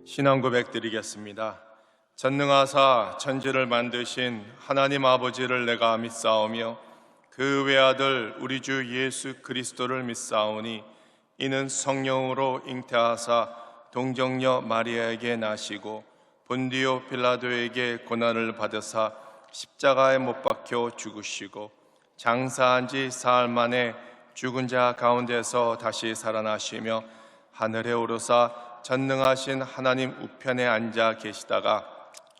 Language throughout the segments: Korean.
신앙 고백 드리겠습니다. 전능하사 천지를 만드신 하나님 아버지를 내가 믿사오며 그 외아들 우리 주 예수 그리스도를 믿사오니 이는 성령으로 잉태하사 동정녀 마리아에게 나시고 본디오 빌라도에게 고난을 받으사 십자가에 못 박혀 죽으시고 장사한 지 사흘 만에 죽은 자 가운데서 다시 살아나시며 하늘에 오르사 전능하신 하나님 우편에 앉아 계시다가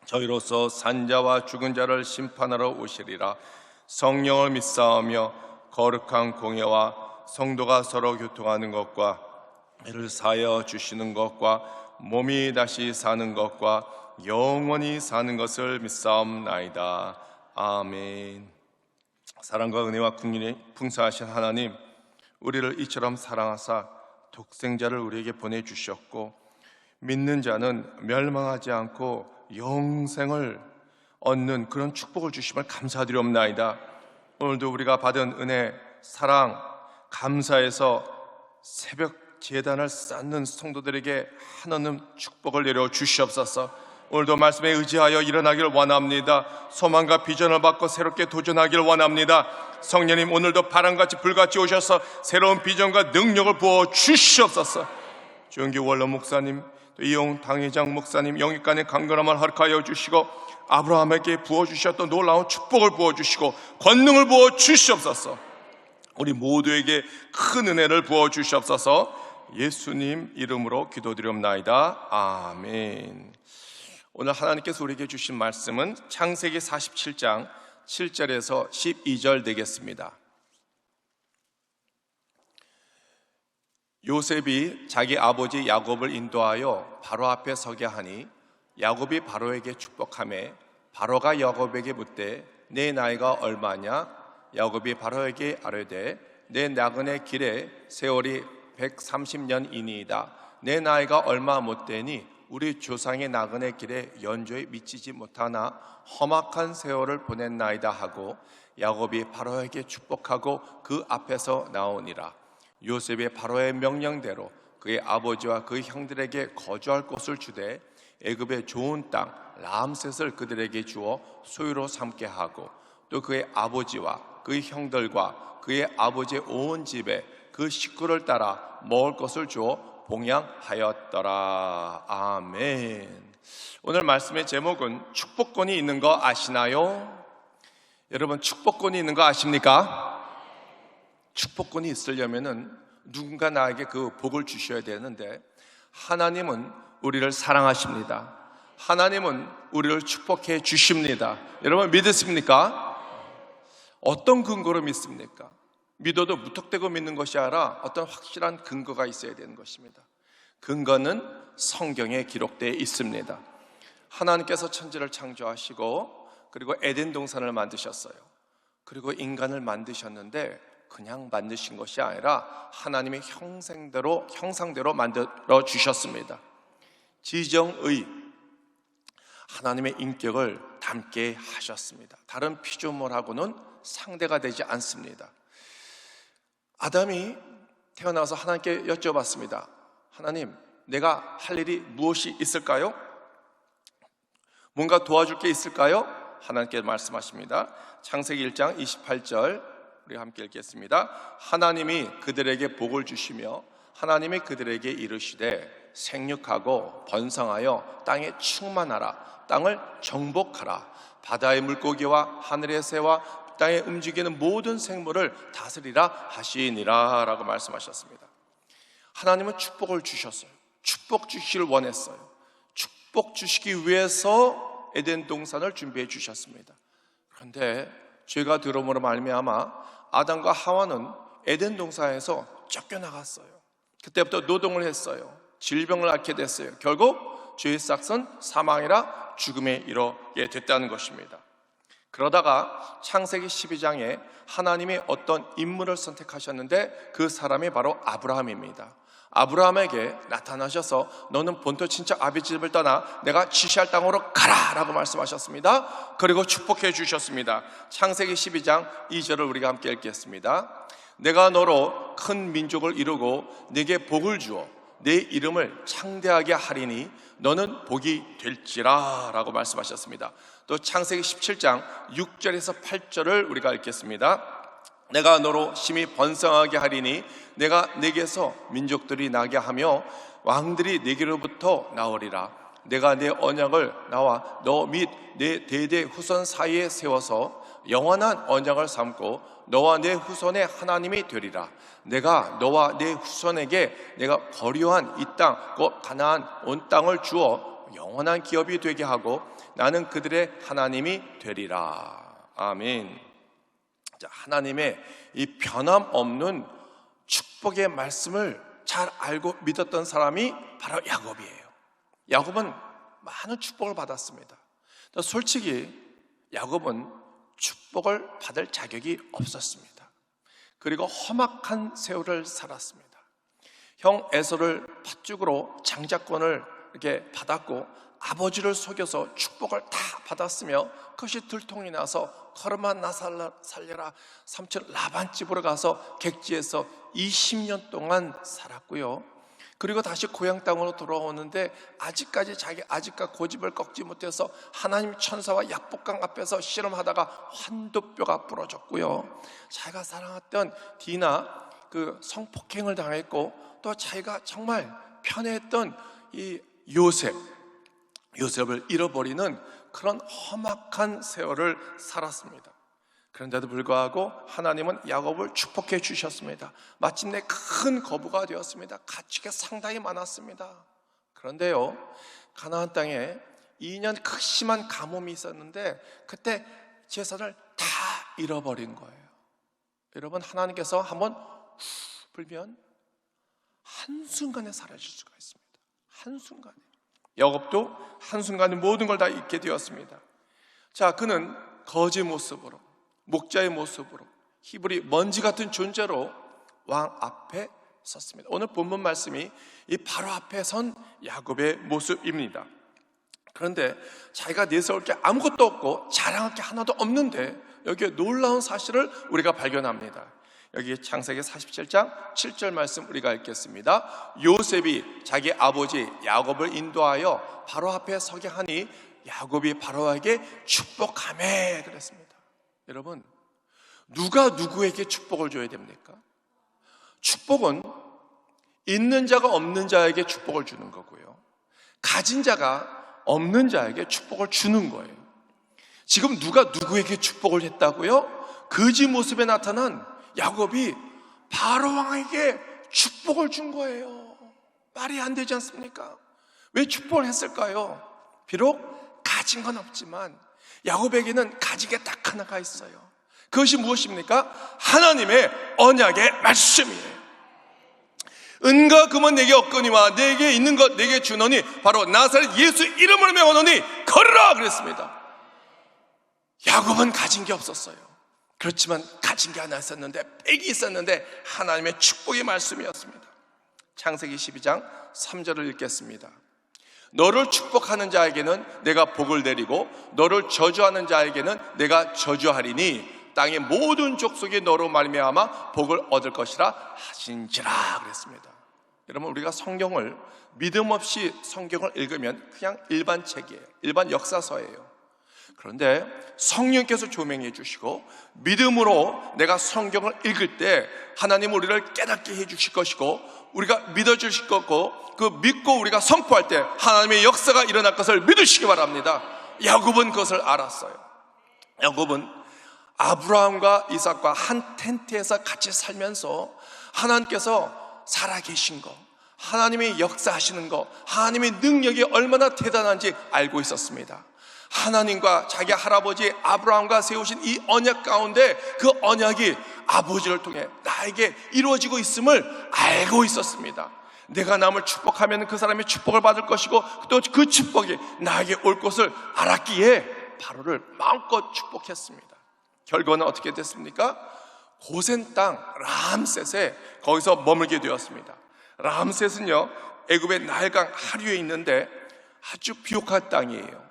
저희로서 산자와 죽은 자를 심판하러 오시리라. 성령을 믿사오며 거룩한 공예와 성도가 서로 교통하는 것과 이를 사여 주시는 것과 몸이 다시 사는 것과 영원히 사는 것을 믿사옵나이다. 아멘. 사랑과 은혜와 긍휼이 풍성하신 하나님, 우리를 이처럼 사랑하사 독생자를 우리에게 보내주셨고 믿는 자는 멸망하지 않고 영생을 얻는 그런 축복을 주심을 감사드리옵나이다. 오늘도 우리가 받은 은혜, 사랑, 감사해서 새벽 제단을 쌓는 성도들에게 한없는 축복을 내려 주시옵소서. 오늘도 말씀에 의지하여 일어나길 원합니다. 소망과 비전을 받고 새롭게 도전하길 원합니다. 성령님, 오늘도 바람같이 불같이 오셔서 새로운 비전과 능력을 부어 주시옵소서. 주영기 원로 목사님, 또 이용 당회장 목사님 영육간의 강건함을 허락하여 주시고 아브라함에게 부어주셨던 놀라운 축복을 부어주시고 권능을 부어 주시옵소서. 우리 모두에게 큰 은혜를 부어 주시옵소서. 예수님 이름으로 기도드리옵나이다. 아멘. 오늘 하나님께서 우리에게 주신 말씀은 창세기 47장 7절에서 12절 되겠습니다. 요셉이 자기 아버지 야곱을 인도하여 바로 앞에 서게 하니 야곱이 바로에게 축복하매 바로가 야곱에게 묻되 내 나이가 얼마냐? 야곱이 바로에게 아뢰되 내 나그네 길에 세월이 130년이니이다. 내 나이가 얼마 못되니 우리 조상의 나그네 길에 연조에 미치지 못하나 험악한 세월을 보냈나이다 하고 야곱이 바로에게 축복하고 그 앞에서 나오니라. 요셉이 바로의 명령대로 그의 아버지와 그 형들에게 거주할 곳을 주되 애굽의 좋은 땅 람셋을 그들에게 주어 소유로 삼게 하고 또 그의 아버지와 그의 형들과 그의 아버지의 온 집에 그 식구를 따라 먹을 것을 주어 봉양하였더라. 아멘. 오늘 말씀의 제목은 축복권이 있는 거 아시나요? 여러분, 축복권이 있는 거 아십니까? 축복권이 있으려면은 누군가 나에게 그 복을 주셔야 되는데 하나님은 우리를 사랑하십니다. 하나님은 우리를 축복해 주십니다. 여러분 믿으십니까? 어떤 근거로 믿습니까? 믿어도 무턱대고 믿는 것이 아니라 어떤 확실한 근거가 있어야 되는 것입니다. 근거는 성경에 기록되어 있습니다. 하나님께서 천지를 창조하시고 그리고 에덴 동산을 만드셨어요. 그리고 인간을 만드셨는데 그냥 만드신 것이 아니라 하나님의 형상대로 만들어 주셨습니다. 지정의 하나님의 인격을 담게 하셨습니다. 다른 피조물하고는 상대가 되지 않습니다. 아담이 태어나서 하나님께 여쭤봤습니다. 하나님, 내가 할 일이 무엇이 있을까요? 뭔가 도와줄 게 있을까요? 하나님께 말씀하십니다. 창세기 1장 28절 우리 함께 읽겠습니다. 하나님이 그들에게 복을 주시며 하나님이 그들에게 이르시되 생육하고 번성하여 땅에 충만하라. 땅을 정복하라. 바다의 물고기와 하늘의 새와 땅에 움직이는 모든 생물을 다스리라 하시니라 라고 말씀하셨습니다. 하나님은 축복을 주셨어요. 축복 주시기를 원했어요. 축복 주시기 위해서 에덴 동산을 준비해 주셨습니다. 그런데 죄가 들어옴으로 말미암아 아담과 하와는 에덴 동산에서 쫓겨나갔어요. 그때부터 노동을 했어요. 질병을 앓게 됐어요. 결국 죄의 싹은 사망이라 죽음에 이르게 됐다는 것입니다. 그러다가 창세기 12장에 하나님이 어떤 인물을 선택하셨는데 그 사람이 바로 아브라함입니다. 아브라함에게 나타나셔서 너는 본토 친척 아비 집을 떠나 내가 지시할 땅으로 가라 라고 말씀하셨습니다. 그리고 축복해 주셨습니다. 창세기 12장 2절을 우리가 함께 읽겠습니다. 내가 너로 큰 민족을 이루고 네게 복을 주어 내 이름을 창대하게 하리니 너는 복이 될지라 라고 말씀하셨습니다. 또 창세기 17장 6절에서 8절을 우리가 읽겠습니다. 내가 너로 심히 번성하게 하리니 내가 내게서 민족들이 나게 하며 왕들이 내게로부터 나오리라. 내가 내 언약을 나와 너 및 내 대대 후손 사이에 세워서 영원한 언약을 삼고 너와 내 후손의 하나님이 되리라. 내가 너와 내 후손에게 내가 거류한 이 땅 곧 가나안 온 땅을 주어 영원한 기업이 되게 하고 나는 그들의 하나님이 되리라. 아멘. 자, 하나님의 이 변함없는 축복의 말씀을 잘 알고 믿었던 사람이 바로 야곱이에요. 야곱은 많은 축복을 받았습니다. 솔직히 야곱은 축복을 받을 자격이 없었습니다. 그리고 험악한 세월을 살았습니다. 형 에서를 팥죽으로 장자권을 이렇게 받았고 아버지를 속여서 축복을 다 받았으며 그것이 들통이 나서 걸음만 나 살려라 삼촌 라반 집으로 가서 객지에서 20년 동안 살았고요. 그리고 다시 고향 땅으로 돌아오는데 아직까지 자기 아직까 고집을 꺾지 못해서 하나님 천사와 약복강 앞에서 씨름하다가 환도뼈가 부러졌고요. 자기가 사랑했던 디나 그 성폭행을 당했고 또 자기가 정말 편애했던 이 요셉을 잃어버리는 그런 험악한 세월을 살았습니다. 그런데도 불구하고 하나님은 야곱을 축복해 주셨습니다. 마침내 큰 거부가 되었습니다. 가축이 상당히 많았습니다. 그런데요, 가나안 땅에 2년 극심한 가뭄이 있었는데 그때 재산을 다 잃어버린 거예요. 여러분, 하나님께서 한번 후 불면 한순간에 사라질 수가 있습니다. 한순간에. 야곱도 한순간에 모든 걸 다 잃게 되었습니다. 자, 그는 거지 모습으로, 목자의 모습으로, 히브리 먼지 같은 존재로 왕 앞에 섰습니다. 오늘 본문 말씀이 이 바로 앞에 선 야곱의 모습입니다. 그런데 자기가 내세울 게 아무것도 없고 자랑할 게 하나도 없는데 여기에 놀라운 사실을 우리가 발견합니다. 여기 창세기 47장 7절 말씀 우리가 읽겠습니다. 요셉이 자기 아버지 야곱을 인도하여 바로 앞에 서게 하니 야곱이 바로에게 축복하매 그랬습니다. 여러분, 누가 누구에게 축복을 줘야 됩니까? 축복은 있는 자가 없는 자에게 축복을 주는 거고요, 가진 자가 없는 자에게 축복을 주는 거예요. 지금 누가 누구에게 축복을 했다고요? 거지 모습에 나타난 야곱이 바로 왕에게 축복을 준 거예요. 말이 안 되지 않습니까? 왜 축복을 했을까요? 비록 가진 건 없지만 야곱에게는 가진 게 딱 하나가 있어요. 그것이 무엇입니까? 하나님의 언약의 말씀이에요. 은과 금은 내게 없거니와 내게 있는 것 내게 주노니 바로 나사렛 예수 이름으로 명하노니 걸으라 그랬습니다. 야곱은 가진 게 없었어요. 그렇지만 가진 게 하나 있었는데, 빽이 있었는데 하나님의 축복의 말씀이었습니다. 창세기 12장 3절을 읽겠습니다. 너를 축복하는 자에게는 내가 복을 내리고 너를 저주하는 자에게는 내가 저주하리니 땅의 모든 족속이 너로 말미암아 복을 얻을 것이라 하신지라 그랬습니다. 여러분, 우리가 성경을 믿음 없이 성경을 읽으면 그냥 일반 책이에요. 일반 역사서예요. 그런데 성령께서 조명해 주시고 믿음으로 내가 성경을 읽을 때 하나님 우리를 깨닫게 해 주실 것이고 우리가 믿어 주실 거고 그 믿고 우리가 선포할 때 하나님의 역사가 일어날 것을 믿으시기 바랍니다. 야곱은 그것을 알았어요. 야곱은 아브라함과 이삭과 한 텐트에서 같이 살면서 하나님께서 살아계신 거, 하나님이 역사하시는 거, 하나님의 능력이 얼마나 대단한지 알고 있었습니다. 하나님과 자기 할아버지 아브라함과 세우신 이 언약 가운데 그 언약이 아버지를 통해 나에게 이루어지고 있음을 알고 있었습니다. 내가 남을 축복하면 그 사람이 축복을 받을 것이고 또 그 축복이 나에게 올 것을 알았기에 바로를 마음껏 축복했습니다. 결과는 어떻게 됐습니까? 고센 땅 람셋에 거기서 머물게 되었습니다. 람셋은요, 애굽의 나일강 하류에 있는데 아주 비옥한 땅이에요.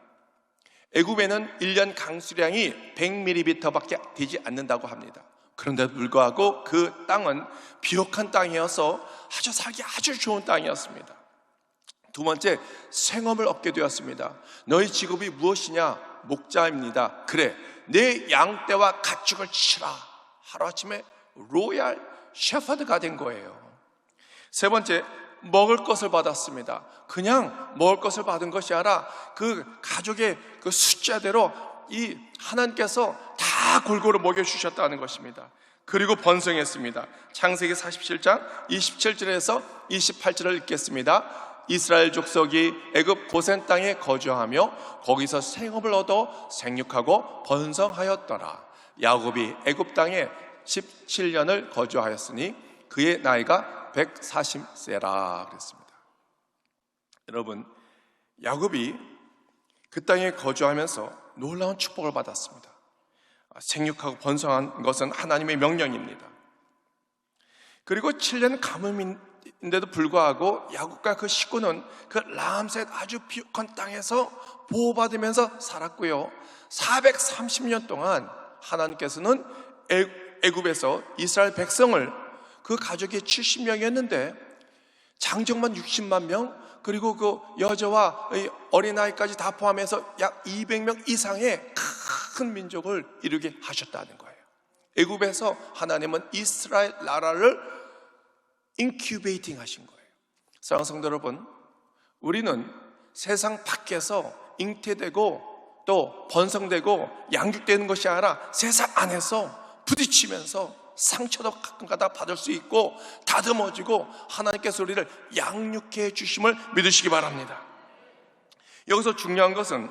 애굽에는 1년 강수량이 100ml밖에 되지 않는다고 합니다. 그런데도 불구하고 그 땅은 비옥한 땅이어서 아주 살기 아주 좋은 땅이었습니다. 두 번째, 생업을 얻게 되었습니다. 너희 직업이 무엇이냐? 목자입니다. 그래, 내 양떼와 가축을 치라. 하루아침에 로얄 셰퍼드가 된 거예요. 세 번째, 먹을 것을 받았습니다. 그냥 먹을 것을 받은 것이 아니라 그 가족의 그 숫자대로 이 하나님께서 다 골고루 먹여주셨다는 것입니다. 그리고 번성했습니다. 창세기 47장 27절에서 28절을 읽겠습니다. 이스라엘 족속이 애굽 고센 땅에 거주하며 거기서 생업을 얻어 생육하고 번성하였더라. 야곱이 애굽 땅에 17년을 거주하였으니 그의 나이가 140세라 그랬습니다. 여러분, 야곱이 그 땅에 거주하면서 놀라운 축복을 받았습니다. 생육하고 번성한 것은 하나님의 명령입니다. 그리고 7년 가뭄인데도 불구하고 야곱과 그 식구는 그 라암셋 아주 비옥한 땅에서 보호받으면서 살았고요. 430년 동안 하나님께서는 애굽에서 이스라엘 백성을, 그 가족이 70명이었는데 장정만 60만 명, 그리고 그 여자와 어린아이까지 다 포함해서 약 200명 이상의 큰 민족을 이루게 하셨다는 거예요. 애굽에서 하나님은 이스라엘 나라를 인큐베이팅 하신 거예요. 사랑하는 성도 여러분, 우리는 세상 밖에서 잉태되고 또 번성되고 양육되는 것이 아니라 세상 안에서 부딪히면서 상처도 가끔가다 받을 수 있고 다듬어지고 하나님께서 우리를 양육해 주심을 믿으시기 바랍니다. 여기서 중요한 것은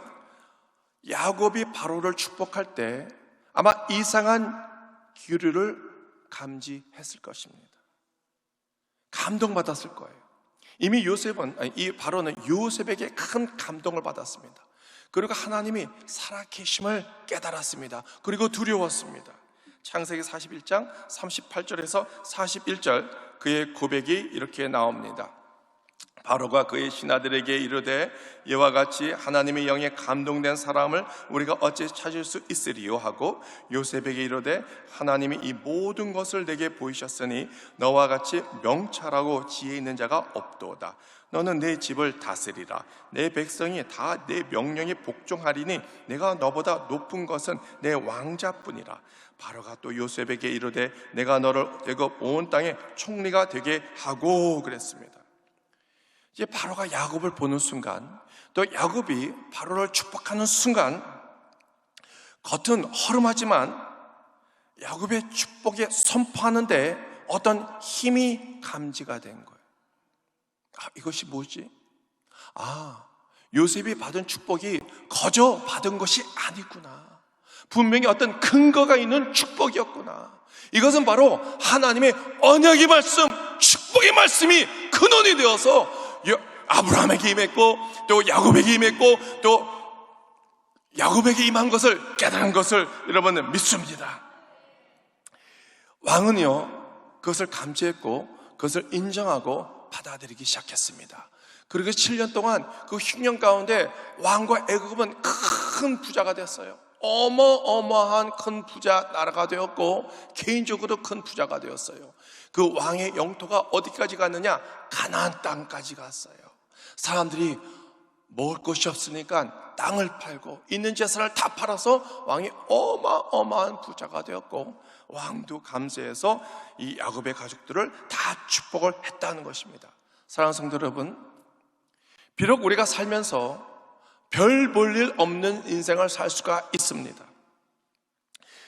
야곱이 바로를 축복할 때 아마 이상한 기류를 감지했을 것입니다. 감동받았을 거예요. 이미 이 바로는 요셉에게 큰 감동을 받았습니다. 그리고 하나님이 살아계심을 깨달았습니다. 그리고 두려웠습니다. 창세기 41장 38절에서 41절 그의 고백이 이렇게 나옵니다. 바로가 그의 신하들에게 이르되 이와 같이 하나님의 영에 감동된 사람을 우리가 어찌 찾을 수 있으리요 하고 요셉에게 이르되 하나님이 이 모든 것을 내게 보이셨으니 너와 같이 명철하고 지혜 있는 자가 없도다. 너는 내 집을 다스리라. 내 백성이 다 내 명령에 복종하리니 내가 너보다 높은 것은 내 왕자뿐이라. 바로가 또 요셉에게 이르되 내가 너를 애굽 온 땅의 총리가 되게 하고 그랬습니다. 이제 바로가 야곱을 보는 순간, 또 야곱이 바로를 축복하는 순간, 겉은 허름하지만 야곱의 축복에 선포하는데 어떤 힘이 감지가 된 거예요. 이것이 뭐지? 요셉이 받은 축복이 거저 받은 것이 아니구나. 분명히 어떤 근거가 있는 축복이었구나. 이것은 바로 하나님의 언약의 말씀, 축복의 말씀이 근원이 되어서 아브라함에게 임했고 또 야곱에게 임했고 또 야곱에게 임한 것을 깨달은 것을 여러분은 믿습니다. 왕은요 그것을 감지했고 그것을 인정하고 받아들이기 시작했습니다. 그리고 7년 동안 그 흉년 가운데 왕과 애굽은 큰 부자가 됐어요. 어마어마한 큰 부자 나라가 되었고 개인적으로 큰 부자가 되었어요. 그 왕의 영토가 어디까지 갔느냐? 가나안 땅까지 갔어요. 사람들이 먹을 것이 없으니까 땅을 팔고 있는 재산을 다 팔아서 왕이 어마어마한 부자가 되었고 왕도 감사해서 이 야곱의 가족들을 다 축복을 했다는 것입니다. 사랑하는 성도 여러분, 비록 우리가 살면서 별 볼 일 없는 인생을 살 수가 있습니다.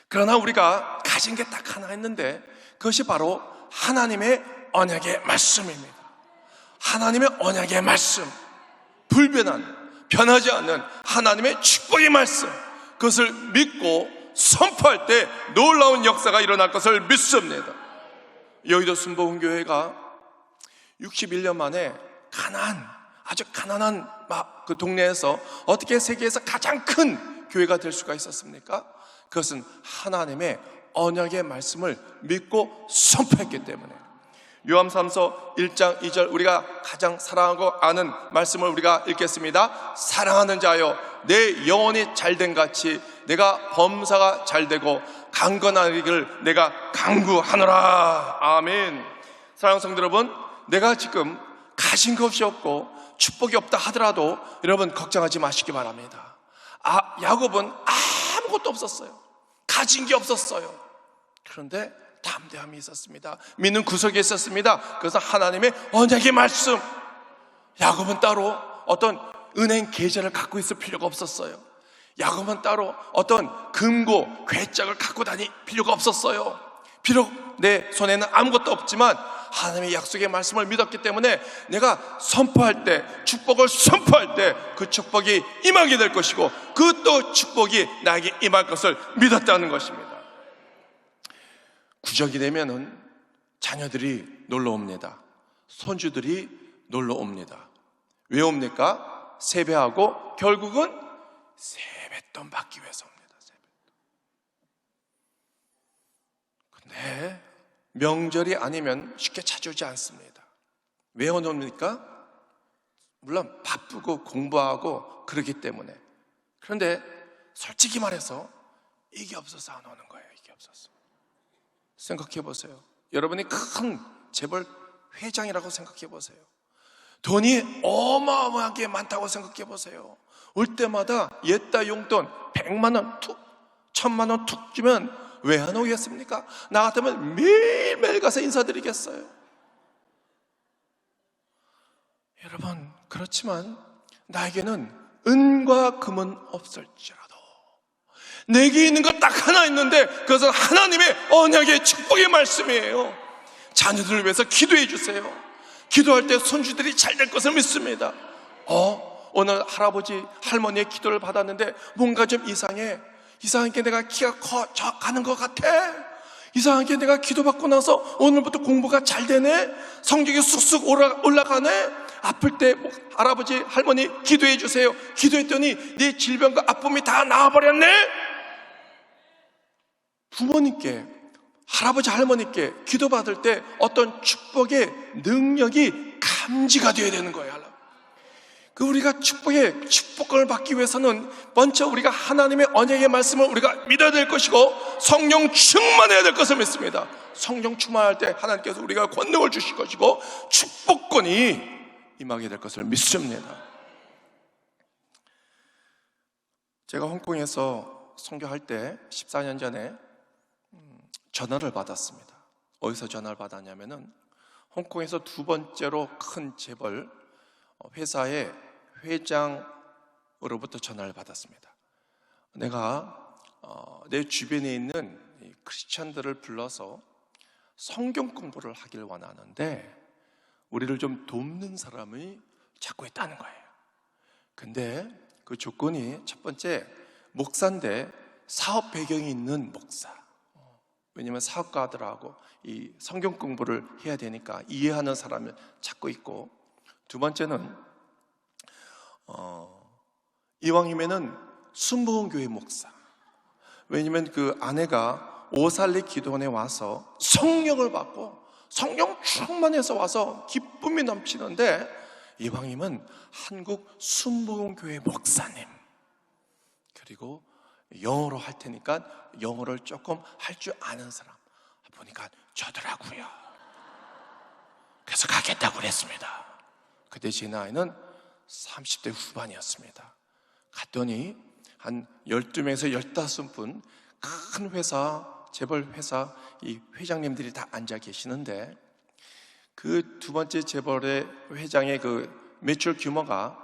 그러나 우리가 가진 게 딱 하나 있는데 그것이 바로 하나님의 언약의 말씀입니다. 하나님의 언약의 말씀, 불변한, 변하지 않는 하나님의 축복의 말씀, 그것을 믿고 선포할 때 놀라운 역사가 일어날 것을 믿습니다. 여의도 순복음교회가 61년 만에 아주 가난한 그 동네에서 어떻게 세계에서 가장 큰 교회가 될 수가 있었습니까? 그것은 하나님의 언약의 말씀을 믿고 선포했기 때문에. 요한삼서 1장 2절, 우리가 가장 사랑하고 아는 말씀을 우리가 읽겠습니다. 사랑하는 자여, 내 영혼이 잘된 같이 내가 범사가 잘되고 강건하기를 내가 강구하노라. 아멘. 사랑하는 성도 여러분, 내가 지금 가진 것이 없고 축복이 없다 하더라도 여러분 걱정하지 마시기 바랍니다. 야곱은 아무것도 없었어요. 가진 게 없었어요. 그런데 담대함이 있었습니다. 믿는 구석에 있었습니다. 그래서 하나님의 언약의 말씀, 야곱은 따로 어떤 은행 계좌를 갖고 있을 필요가 없었어요. 야곱은 따로 어떤 금고 괴짝을 갖고 다닐 필요가 없었어요. 비록 내 손에는 아무것도 없지만 하나님의 약속의 말씀을 믿었기 때문에 내가 선포할 때, 축복을 선포할 때 그 축복이 임하게 될 것이고 그 또 축복이 나에게 임할 것을 믿었다는 것입니다. 구적이 되면은 자녀들이 놀러 옵니다. 손주들이 놀러 옵니다. 왜 옵니까? 세배하고 결국은 세뱃돈 받기 위해서 옵니다. 근데 명절이 아니면 쉽게 찾아오지 않습니다. 왜 옵니까? 물론 바쁘고 공부하고 그러기 때문에. 그런데 솔직히 말해서 이게 없어서 안 오는 거예요. 이게 없어서. 생각해 보세요. 여러분이 큰 재벌 회장이라고 생각해 보세요. 돈이 어마어마하게 많다고 생각해 보세요. 올 때마다 옛다 용돈 100만 원 툭, 1000만 원 툭 주면 왜 안 오겠습니까? 나 같으면 매일매일 가서 인사드리겠어요. 여러분, 그렇지만 나에게는 은과 금은 없을지라도 내게 있는 것 딱 하나 있는데 그것은 하나님의 언약의 축복의 말씀이에요. 자녀들을 위해서 기도해 주세요. 기도할 때 손주들이 잘 될 것을 믿습니다. 오늘 할아버지 할머니의 기도를 받았는데 뭔가 좀 이상하게 내가 키가 가는 것 같아. 이상하게 내가 기도받고 나서 오늘부터 공부가 잘 되네. 성적이 쑥쑥 올라가네. 아플 때 할아버지 할머니 기도해 주세요. 기도했더니 네 질병과 아픔이 다 나아버렸네. 부모님께, 할아버지 할머니께 기도받을 때 어떤 축복의 능력이 감지가 되어야 되는 거예요. 우리가 축복을 받기 위해서는 먼저 우리가 하나님의 언약의 말씀을 우리가 믿어야 될 것이고 성령 충만해야 될 것을 믿습니다. 성령 충만할 때 하나님께서 우리가 권능을 주실 것이고 축복권이 임하게 될 것을 믿습니다. 제가 홍콩에서 선교할 때 14년 전에 전화를 받았습니다. 어디서 전화를 받았냐면은 홍콩에서 두 번째로 큰 재벌 회사의 회장으로부터 전화를 받았습니다. 내가 내 주변에 있는 크리스천들을 불러서 성경 공부를 하길 원하는데 우리를 좀 돕는 사람이 찾고 있다는 거예요. 근데 그 조건이 첫 번째, 목사인데 사업 배경이 있는 목사. 왜냐하면 사업가들하고 이 성경 공부를 해야 되니까 이해하는 사람을 찾고 있고, 두 번째는 이왕이면은 순복음교회 목사. 왜냐면 그 아내가 오살리 기도원에 와서 성령을 받고 성령 충만해서 와서 기쁨이 넘치는데 이왕이면 한국 순복음교회 목사님, 그리고 영어로 할 테니까 영어를 조금 할 줄 아는 사람 보니까 저더라고요. 그래서 가겠다고 그랬습니다. 그때 제 나이는 30대 후반이었습니다. 갔더니 한 12명에서 15분 큰 회사, 재벌 회사 이 회장님들이 다 앉아 계시는데 그 두 번째 재벌의 회장의 그 매출 규모가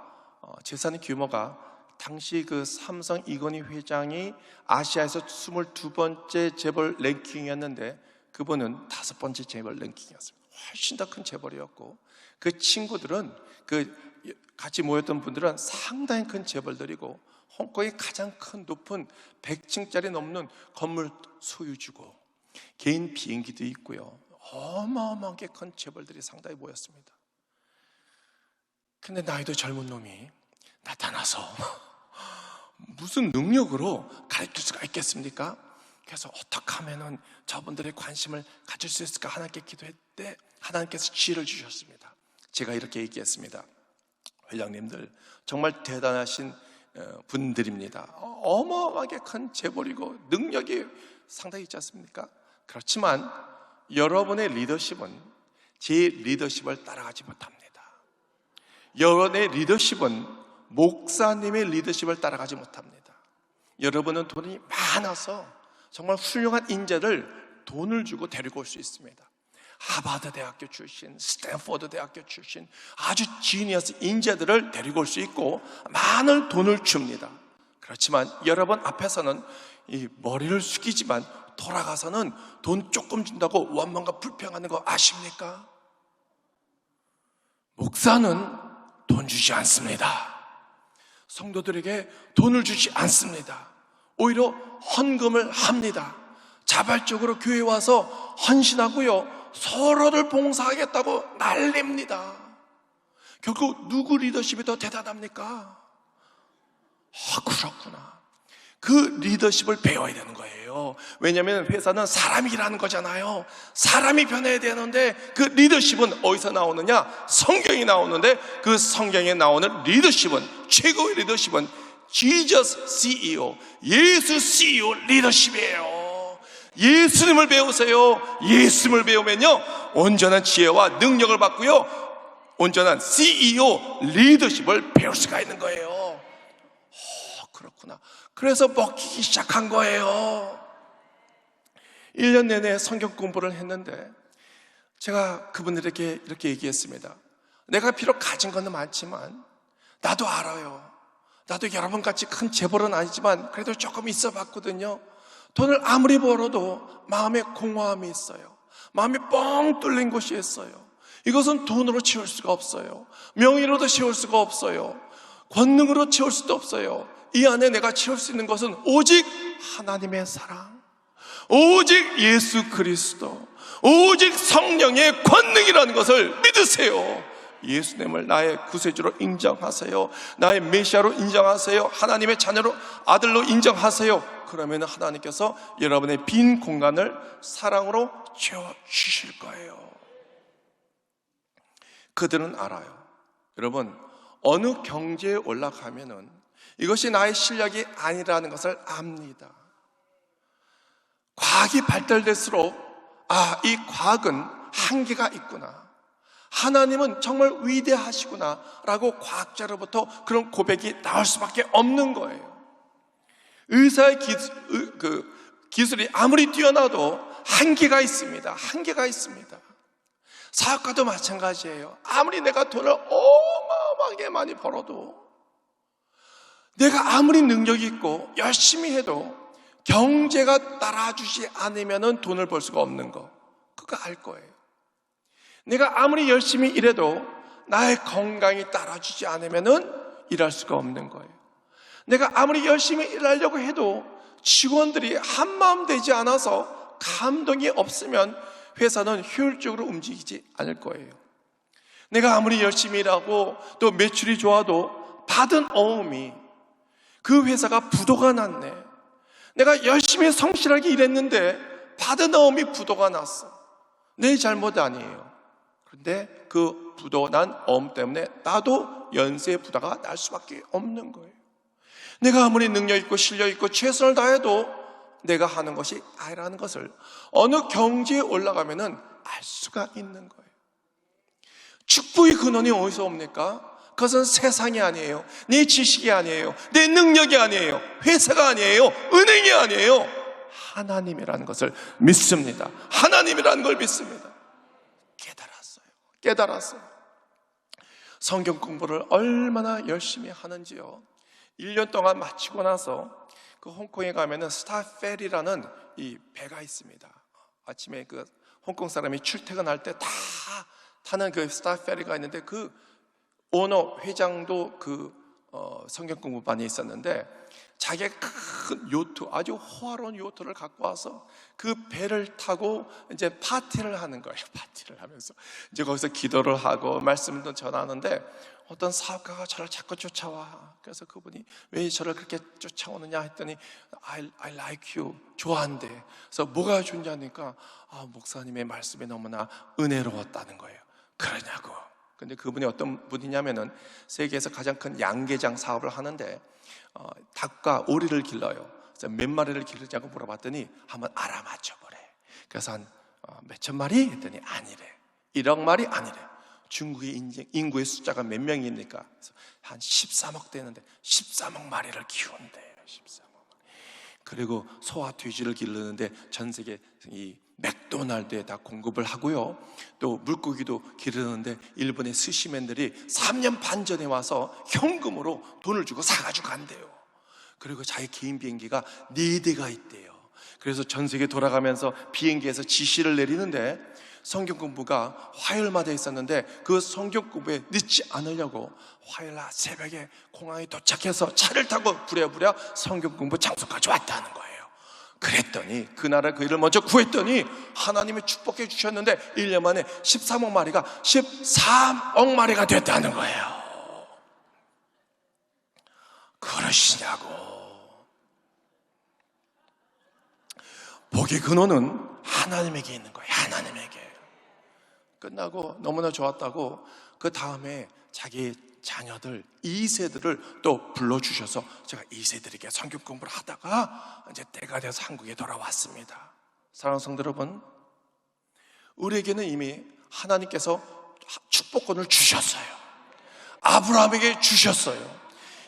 재산 규모가 당시 그 삼성 이건희 회장이 아시아에서 22번째 재벌 랭킹이었는데 그분은 5번째 재벌 랭킹이었습니다. 훨씬 더 큰 재벌이었고 그 친구들은 그 같이 모였던 분들은 상당히 큰 재벌들이고 홍콩의 가장 큰 높은 100층짜리 넘는 건물 소유주고 개인 비행기도 있고요. 어마어마하게 큰 재벌들이 상당히 모였습니다. 근데 나이도 젊은 놈이 나타나서 무슨 능력으로 가르칠 수가 있겠습니까? 그래서 어떻게 하면은 저분들의 관심을 가질 수 있을까 하나님께 기도했대. 하나님께서 지혜를 주셨습니다. 제가 이렇게 얘기했습니다. 회장님들 정말 대단하신 분들입니다. 어마어마하게 큰 재벌이고 능력이 상당히 있지 않습니까? 그렇지만 여러분의 리더십은 제 리더십을 따라가지 못합니다. 여러분의 리더십은 목사님의 리더십을 따라가지 못합니다. 여러분은 돈이 많아서 정말 훌륭한 인재를 돈을 주고 데리고 올 수 있습니다. 하버드 대학교 출신, 스탠포드 대학교 출신 아주 지니어스 인재들을 데리고 올 수 있고 많은 돈을 줍니다. 그렇지만 여러분 앞에서는 이 머리를 숙이지만 돌아가서는 돈 조금 준다고 원망과 불평하는 거 아십니까? 목사는 돈 주지 않습니다. 성도들에게 돈을 주지 않습니다. 오히려 헌금을 합니다. 자발적으로 교회에 와서 헌신하고요, 서로를 봉사하겠다고 난립니다. 결국 누구 리더십이 더 대단합니까? 그렇구나. 그 리더십을 배워야 되는 거예요. 왜냐하면 회사는 사람이 일하는 거잖아요. 사람이 변해야 되는데 그 리더십은 어디서 나오느냐? 성경이 나오는데 그 성경에 나오는 리더십은, 최고의 리더십은 Jesus CEO, 예수 CEO 리더십이에요. 예수님을 배우세요. 예수님을 배우면요, 온전한 지혜와 능력을 받고요, 온전한 CEO 리더십을 배울 수가 있는 거예요. 그렇구나. 그래서 먹히기 시작한 거예요. 1년 내내 성경 공부를 했는데 제가 그분들에게 이렇게 얘기했습니다. 내가 비록 가진 건 많지만 나도 알아요. 나도 여러분같이 큰 재벌은 아니지만 그래도 조금 있어 봤거든요. 돈을 아무리 벌어도 마음에 공허함이 있어요. 마음이 뻥 뚫린 곳이 있어요. 이것은 돈으로 채울 수가 없어요. 명예로도 채울 수가 없어요. 권능으로 채울 수도 없어요. 이 안에 내가 채울 수 있는 것은 오직 하나님의 사랑, 오직 예수 그리스도, 오직 성령의 권능이라는 것을 믿으세요. 예수님을 나의 구세주로 인정하세요. 나의 메시아로 인정하세요. 하나님의 자녀로, 아들로 인정하세요. 그러면 하나님께서 여러분의 빈 공간을 사랑으로 채워주실 거예요. 그들은 알아요. 여러분, 어느 경제에 올라가면은 이것이 나의 실력이 아니라는 것을 압니다. 과학이 발달될수록 이 과학은 한계가 있구나, 하나님은 정말 위대하시구나 라고 과학자로부터 그런 고백이 나올 수밖에 없는 거예요. 의사의 기술이 아무리 뛰어나도 한계가 있습니다. 한계가 있습니다. 사업가도 마찬가지예요. 아무리 내가 돈을 어마어마하게 많이 벌어도, 내가 아무리 능력이 있고 열심히 해도 경제가 따라주지 않으면 돈을 벌 수가 없는 거, 그거 알 거예요. 내가 아무리 열심히 일해도 나의 건강이 따라주지 않으면 일할 수가 없는 거예요. 내가 아무리 열심히 일하려고 해도 직원들이 한마음 되지 않아서 감동이 없으면 회사는 효율적으로 움직이지 않을 거예요. 내가 아무리 열심히 일하고 또 매출이 좋아도 받은 어음이 그 회사가 부도가 났네. 내가 열심히 성실하게 일했는데 받은 어음이 부도가 났어. 내 잘못 아니에요. 그런데 그 부도 난 어음 때문에 나도 연쇄 부도가 날 수밖에 없는 거예요. 내가 아무리 능력 있고 실력 있고 최선을 다해도 내가 하는 것이 아니라는 것을 어느 경지에 올라가면은 알 수가 있는 거예요. 축복의 근원이 어디서 옵니까? 그것은 세상이 아니에요. 내 지식이 아니에요. 내 능력이 아니에요. 회사가 아니에요. 은행이 아니에요. 하나님이라는 것을 믿습니다. 하나님이라는 걸 믿습니다. 깨달았어요. 성경 공부를 얼마나 열심히 하는지요. 1년 동안 마치고 나서 그 홍콩에 가면은 스타페리라는 이 배가 있습니다. 아침에 그 홍콩 사람이 출퇴근할 때 다 타는 그 스타페리가 있는데 그 오너 회장도 그 성경 공부반에 있었는데 자기가 큰 요트, 아주 호화로운 요트를 갖고 와서 그 배를 타고 이제 파티를 하는 거예요. 파티를 하면서 이제 거기서 기도를 하고 말씀도 전하는데 어떤 사업가가 저를 자꾸 쫓아와. 그래서 그분이 왜 저를 그렇게 쫓아오느냐 했더니 I like you, 좋아한대. 그래서 뭐가 좋냐니까 목사님의 말씀이 너무나 은혜로웠다는 거예요. 그러냐고. 근데 그분이 어떤 분이냐면은 세계에서 가장 큰 양계장 사업을 하는데 닭과 오리를 길러요. 그래서 몇 마리를 기르냐고 물어봤더니 한번 알아맞혀 보래. 그래서 한 몇천 마리 했더니 아니래. 1억 마리 아니래. 중국의 인구의 숫자가 몇 명입니까? 한 13억 되는데 13억 마리를 키운대요. 13억 마리. 그리고 소와 돼지를 기르는데 전 세계 이 맥도날드에 다 공급을 하고요. 또 물고기도 기르는데 일본의 스시맨들이 3년 반 전에 와서 현금으로 돈을 주고 사가지고 간대요. 그리고 자기 개인 비행기가 4대가 있대요. 그래서 전 세계 돌아가면서 비행기에서 지시를 내리는데 성경 공부가 화요일마다 있었는데 그 성경 공부에 늦지 않으려고 화요일날 새벽에 공항에 도착해서 차를 타고 부랴부랴 성경 공부 장소까지 왔다는 거예요. 그랬더니 그 나라 그 일을 먼저 구했더니 하나님이 축복해 주셨는데 1년 만에 13억 마리가 13억 마리가 됐다는 거예요. 그러시냐고. 복의 근원은 하나님에게 있는 거예요. 하나님에게. 끝나고 너무나 좋았다고 그 다음에 자기 자녀들 2세들을 또 불러주셔서 제가 2세들에게 성경 공부를 하다가 이제 때가 돼서 한국에 돌아왔습니다. 사랑하는 성도 여러분, 우리에게는 이미 하나님께서 축복권을 주셨어요. 아브라함에게 주셨어요.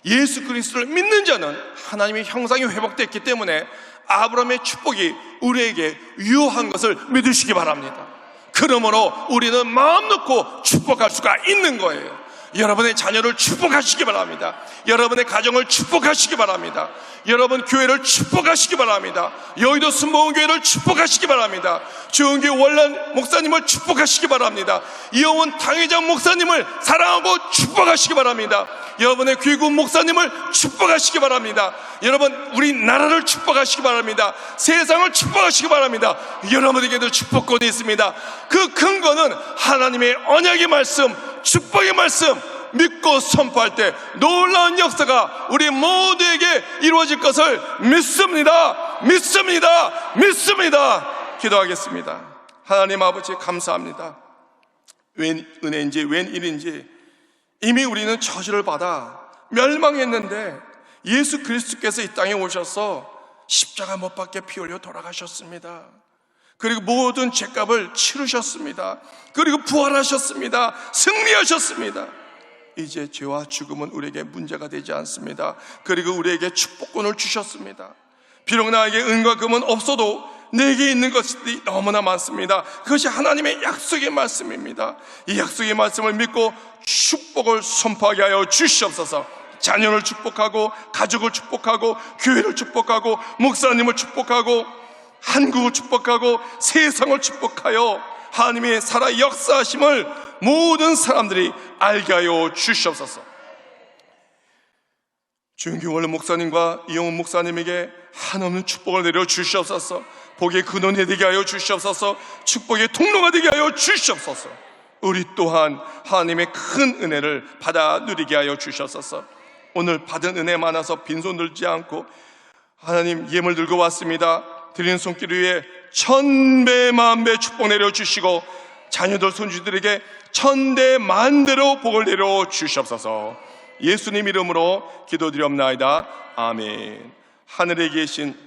예수 그리스도를 믿는 자는 하나님의 형상이 회복됐기 때문에 아브라함의 축복이 우리에게 유효한 것을 믿으시기 바랍니다. 그러므로 우리는 마음 놓고 축복할 수가 있는 거예요. 여러분의 자녀를 축복하시기 바랍니다. 여러분의 가정을 축복하시기 바랍니다. 여러분 교회를 축복하시기 바랍니다. 여의도 순복음교회를 축복하시기 바랍니다. 주은교회 원란 목사님을 축복하시기 바랍니다. 이영훈 당회장 목사님을 사랑하고 축복하시기 바랍니다. 여러분의 귀국 목사님을 축복하시기 바랍니다. 여러분 우리나라를 축복하시기 바랍니다. 세상을 축복하시기 바랍니다. 여러분에게도 축복권이 있습니다. 그 근거는 하나님의 언약의 말씀, 축복의 말씀 믿고 선포할 때 놀라운 역사가 우리 모두에게 이루어질 것을 믿습니다. 믿습니다. 믿습니다. 기도하겠습니다. 하나님 아버지 감사합니다. 웬 은혜인지 웬 일인지 이미 우리는 저주를 받아 멸망했는데 예수 그리스도께서 이 땅에 오셔서 십자가 못 박게 피 흘려 돌아가셨습니다. 그리고 모든 죄값을 치르셨습니다. 그리고 부활하셨습니다. 승리하셨습니다. 이제 죄와 죽음은 우리에게 문제가 되지 않습니다. 그리고 우리에게 축복권을 주셨습니다. 비록 나에게 은과 금은 없어도 내게 있는 것이 너무나 많습니다. 그것이 하나님의 약속의 말씀입니다. 이 약속의 말씀을 믿고 축복을 선포하게 하여 주시옵소서. 자녀를 축복하고 가족을 축복하고 교회를 축복하고 목사님을 축복하고 한국을 축복하고 세상을 축복하여 하나님의 살아 역사하심을 모든 사람들이 알게 하여 주시옵소서. 주은규 원로 목사님과 이영훈 목사님에게 한없는 축복을 내려 주시옵소서. 복의 근원이 되게 하여 주시옵소서. 축복의 통로가 되게 하여 주시옵소서. 우리 또한 하나님의 큰 은혜를 받아 누리게 하여 주시옵소서. 오늘 받은 은혜 많아서 빈손 들지 않고 하나님 예물 들고 왔습니다. 드리는 손길 위에 1000배 만배 축복 내려주시고 자녀들 손주들에게 1000대 만대로 복을 내려 주시옵소서. 예수님 이름으로 기도드리옵나이다. 아멘. 하늘에 계신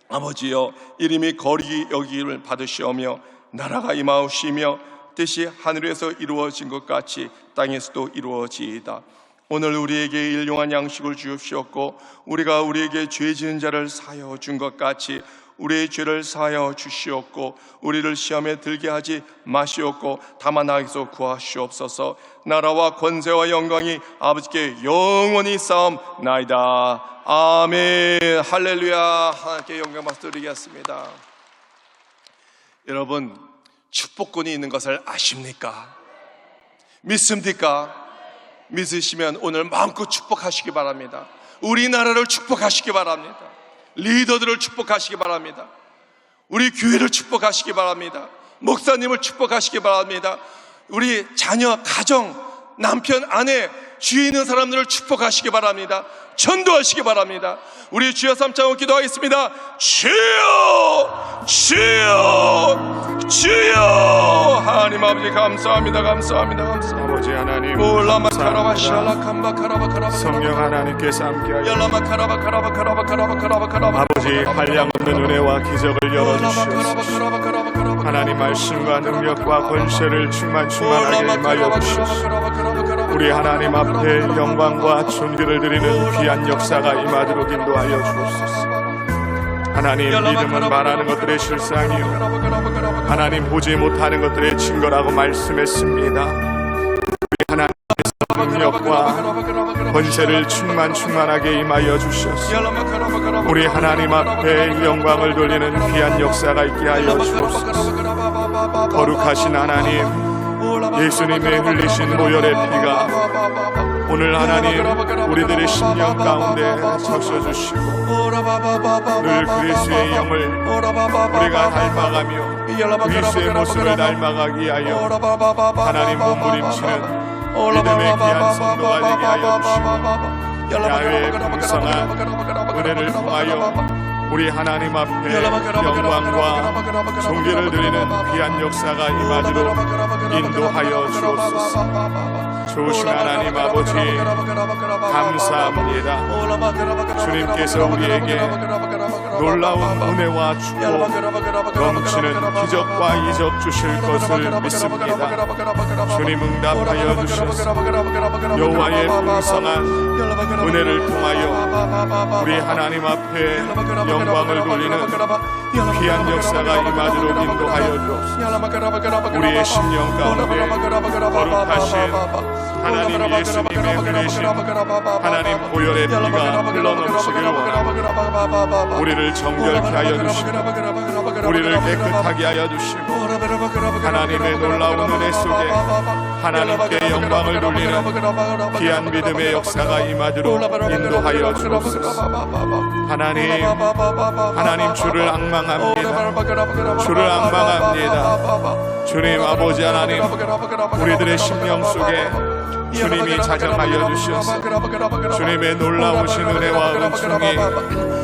아버지여, 이름이 거룩히 여기를 받으시오며 나라가 임하시며 뜻이 하늘에서 이루어진 것 같이 땅에서도 이루어지이다. 오늘 우리에게 일용할 양식을 주옵시었고 우리가 우리에게 죄 지은 자를 사하여 준 것 같이 우리의 죄를 사하여 주시옵고 우리를 시험에 들게 하지 마시옵고 다만 악에서 구하시옵소서. 나라와 권세와 영광이 아버지께 영원히 쌓옵나이다. 아멘. 할렐루야. 하나님께 영광 박수 드리겠습니다. 여러분 축복권이 있는 것을 아십니까? 믿습니까? 믿으시면 오늘 마음껏 축복하시기 바랍니다. 우리나라를 축복하시기 바랍니다. 리더들을 축복하시기 바랍니다. 우리 교회를 축복하시기 바랍니다. 목사님을 축복하시기 바랍니다. 우리 자녀, 가정, 남편, 아내, 주위에 있는 사람들을 축복하시기 바랍니다. 전도하시기 바랍니다. 우리 주여 삼창으로 기도하겠습니다. 주여, 주여, 주여. 하나님 아버지 감사합니다. 감사합니다. 감사합니다. 아버지 하나님 올라마카라바샬라캄바카라바카라바 성령 하나님께서 함께하여 열라마카라바카라바카라바카라바카라바 아버지 한량없는 은혜와 기적을 열어주시옵소서. 하나님 말씀과 능력과 권세를 충만하게 임하여 주시옵소서. 우리 하나님 앞에 영광과 존귀를 드리는 귀한 역사가 임하도록 인도하여 주옵소서. 하나님 믿음은 말하는 것들의 실상이요 하나님 보지 못하는 것들의 증거라고 말씀했습니다. 우리 하나님께서 능력과 권세를 충만하게 임하여 주시옵소서. 우리 하나님 앞에 영광을 돌리는 귀한 역사가 있게 하여 주옵소서. 거룩하신 하나님, 예수님의 흘리신 보혈의 피가 오늘 하나님 우리들의 심령 가운데 적셔주시고 늘 그리스도의 영을 우리가 닮아가며 그리스도의 모습을 닮아가기 위하여 하나님 몸부림치는 믿음의 귀한 성도가 되게 하여 주시고 야훼의 풍성한 은혜를 통하여 우리 하나님 앞에 영광과 존귀를 드리는 귀한 역사가 임하도록 인도하여 주옵소서. 좋으신 하나님 아버지 감사합니다. 주님께서 우리에게 놀라운 은혜와 축복 넘치는 기적과 이적 주실 것을 믿습니다. 주님 응답하여 주셔서 여호와의 풍성한 은혜를 통하여 우리 하나님 앞에 영광을 돌리는 귀한 역사가 임하도록 인도하여 주옵소서. 우리의 심령 가운데 거룩하신 하나님 예수님의 흘리신 하나님 보혈의 피가 흘러넘치길 원합니다. 우리를 정결케 하여 주시고 우리를 깨끗하게 하여 주시고 하나님의 놀라운 은혜 속에 하나님께 영광을 돌리는 귀한 믿음의 역사가 임하도록 인도하여 주옵소서. 하나님 주를 앙망합니다. 주를 앙망합니다. 주님 아버지 하나님, 우리들의 심령 속에 주님이 자정하여 주셔서 주님의 놀라우신 은혜와 은총이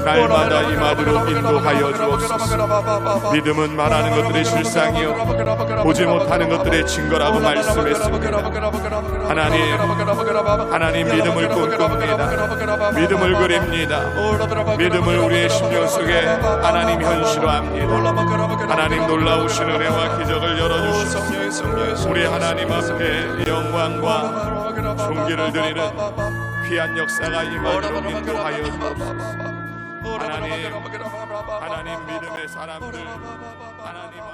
날마다 임하도록 인도하여 주옵소서. 믿음은 말하는 것들의 실상이요 보지 못하는 것들의 증거라고 말씀했습니다. 하나님 믿음을 꿈꿉니다. 믿음을 그립니다. 믿음을 우리의 심령 속에 하나님 현실화합니다. 하나님 놀라우신 은혜와 기적을 열어주시옵소서. 우리 하나님 앞에 영광과 존귀를 드리는 귀한 역사가 임하도록 인도하여 주옵소서. 하나님 믿음의 사람들 하나님